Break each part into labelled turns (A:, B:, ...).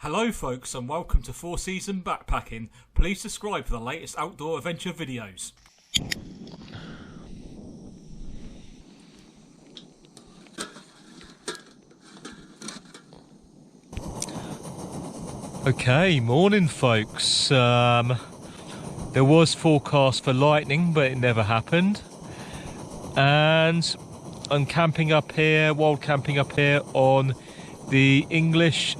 A: Hello folks and welcome to 4 Season Backpacking. Please subscribe for the latest outdoor adventure videos. Okay, morning folks. There was forecast for lightning but it never happened. And I'm camping up here, wild camping up here on the English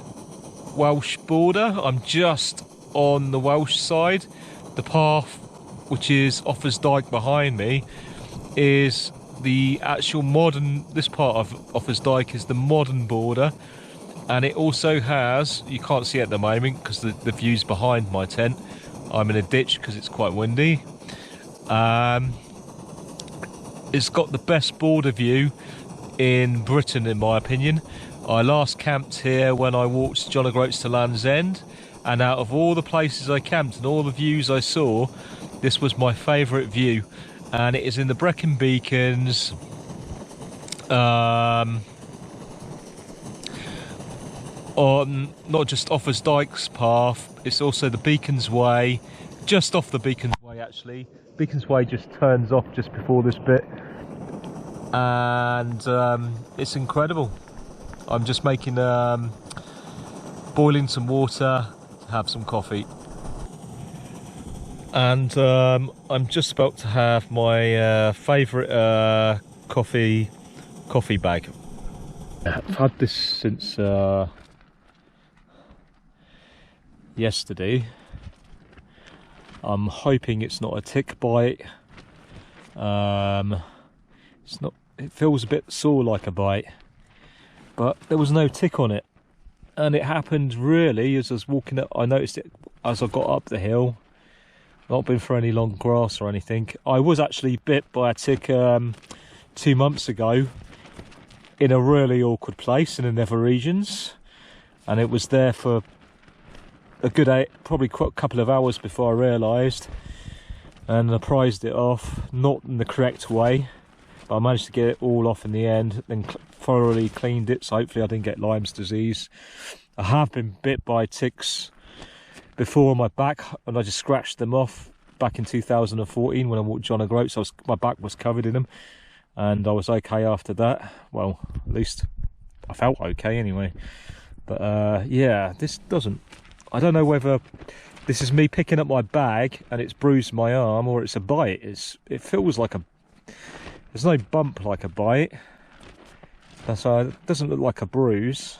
A: Welsh border. I'm just on the Welsh side. The path, which is Offa's Dyke behind me, is the actual modern, this part of Offa's Dyke is the modern border, and it also has, you can't see it at the moment because the view's behind my tent. I'm in a ditch because it's quite windy. It's got the best border view in Britain in my opinion. I last camped here when I walked John o' Groats to Land's End, and out of all the places I camped and all the views I saw, this was my favourite view. And it is in the Brecon Beacons, on not just Offa's Dyke's path, it's also the Beacons Way, just off the Beacons Way actually. Beacons Way just turns off just before this bit, and it's incredible. I'm just making, boiling some water to have some coffee. And I'm just about to have my favourite coffee bag. I've had this since yesterday. I'm hoping it's not a tick bite. It's not. It feels a bit sore like a bite, but there was no tick on it, and it happened really as I was walking up. I noticed it as I got up the hill. Not been for any long grass or anything. I was actually bit by a tick 2 months ago in a really awkward place in the nether regions, and it was there for a good probably a couple of hours before I realised, and I prized it off, not in the correct way, but I managed to get it all off in the end, then thoroughly cleaned it, so hopefully I didn't get Lyme disease. I have been bit by ticks before on my back, and I just scratched them off back in 2014 when I walked John o' Groats. My back was covered in them, and I was okay after that. Well, at least I felt okay anyway. But yeah, this doesn't, I don't know whether this is me picking up my bag and it's bruised my arm, or it's a bite. It feels like there's no bump like a bite. That's why it doesn't look like a bruise.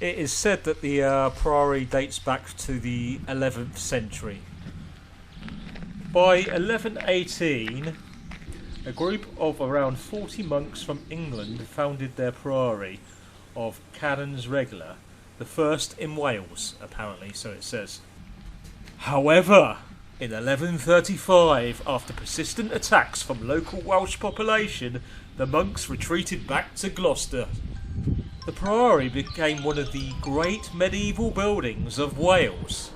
A: It is said that the Priory dates back to the 11th century. By 1118, a group of around 40 monks from England founded their Priory of Canons Regular, the first in Wales, apparently, so it says. However, in 1135, after persistent attacks from local Welsh population, the monks retreated back to Gloucester. The Priory became one of the great medieval buildings of Wales.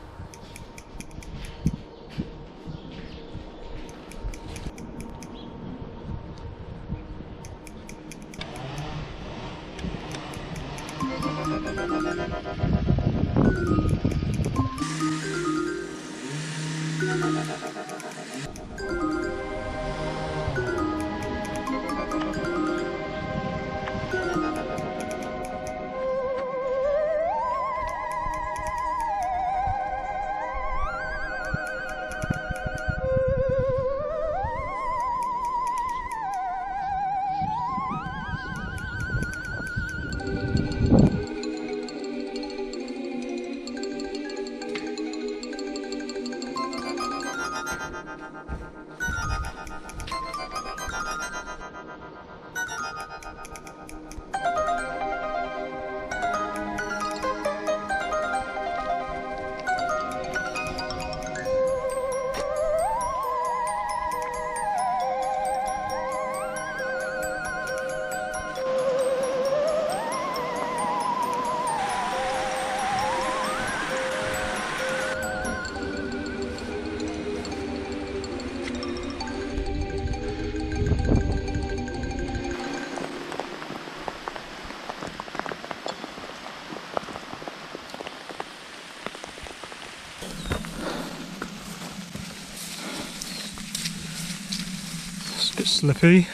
A: Slippy.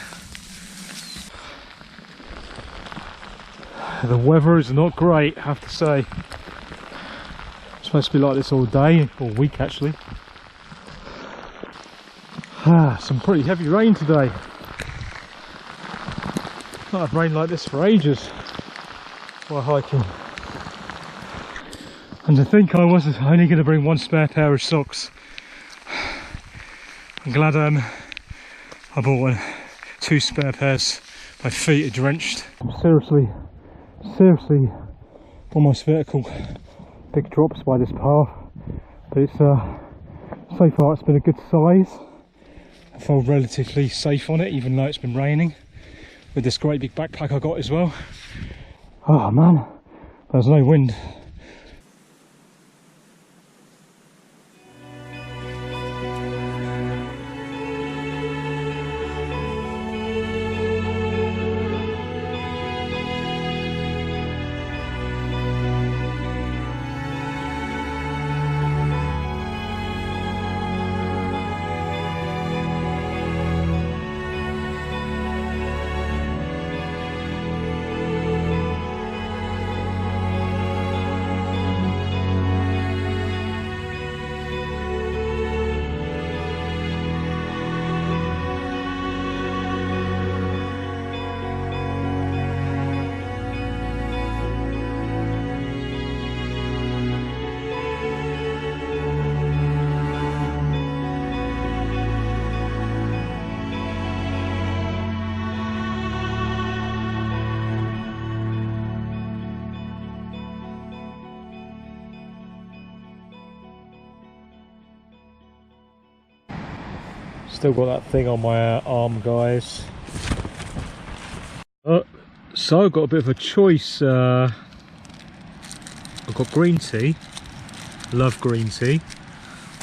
A: The weather is not great, I have to say. It's supposed to be like this all day, all week actually. Some pretty heavy rain today. Not had rain like this for ages while hiking. And to think I was only going to bring one spare pair of socks. I'm glad I bought two spare pairs. My feet are drenched. I'm seriously almost vertical. Big drops by this path, but it's so far it's been a good size. I felt relatively safe on it, even though it's been raining. With this great big backpack I got as well. Oh man, there's no wind. Still got that thing on my arm, guys. So I've got a bit of a choice. I've got green tea. Love green tea.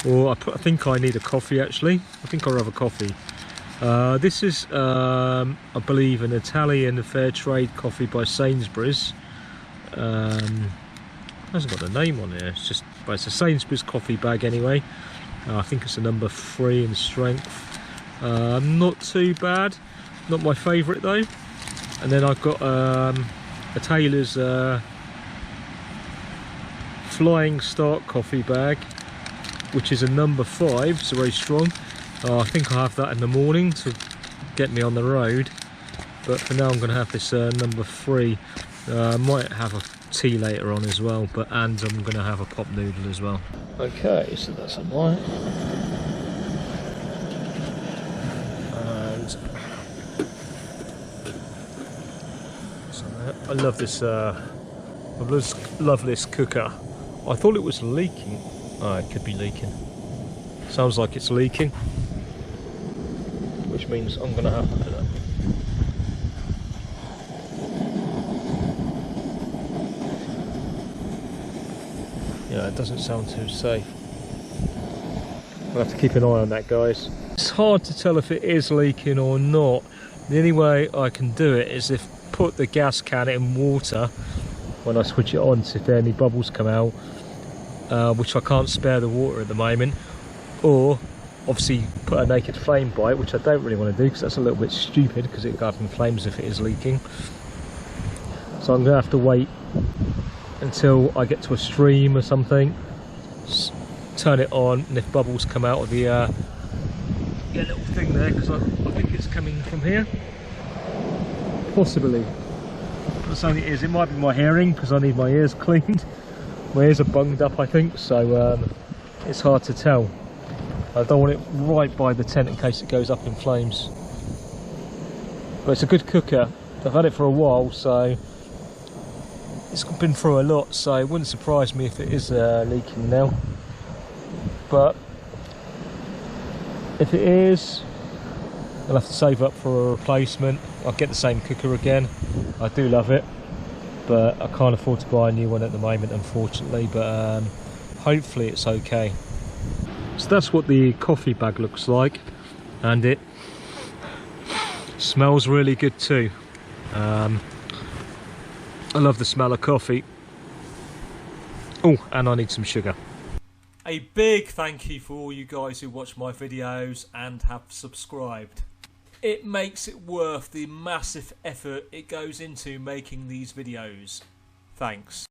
A: Or I think I need a coffee actually. I think I'll have a coffee. This is, I believe, an Italian fair trade coffee by Sainsbury's. Hasn't got a name on here. But it's a Sainsbury's coffee bag anyway. I think it's a number 3 in strength. Not too bad. Not my favourite though. And then I've got a Taylor's Flying Start coffee bag, which is a number 5. It's very strong. I think I'll have that in the morning to get me on the road. But for now I'm going to have this number 3. I might have tea later on as well, and I'm going to have a pop noodle as well. Okay, so that's a white. And so I love this. I love this cooker. I thought it was leaking. Oh, it could be leaking. Sounds like it's leaking, which means I'm going to have to do that. Yeah, it doesn't sound too safe. I'll have to keep an eye on that, guys. It's hard to tell if it is leaking or not. The only way I can do it is if put the gas can in water when I switch it on, to see if any bubbles come out, which I can't spare the water at the moment, or obviously put a naked flame by it, which I don't really want to do because that's a little bit stupid, because it will go up in flames if it is leaking. So I'm going to have to wait until I get to a stream or something, turn it on, and if bubbles come out of the little thing there, because I think it's coming from here, possibly. But so it is. It might be my hearing, because I need my ears cleaned. My ears are bunged up, I think, so it's hard to tell. I don't want it right by the tent in case it goes up in flames. But it's a good cooker. I've had it for a while, so it's been through a lot, so it wouldn't surprise me if it is leaking now. But if it is, I'll have to save up for a replacement. I'll get the same cooker again. I do love it, but I can't afford to buy a new one at the moment, unfortunately. But hopefully it's okay. So that's what the coffee bag looks like, and it smells really good too. I love the smell of coffee. Oh, and I need some sugar. A big thank you for all you guys who watch my videos and have subscribed. It makes it worth the massive effort it goes into making these videos. Thanks.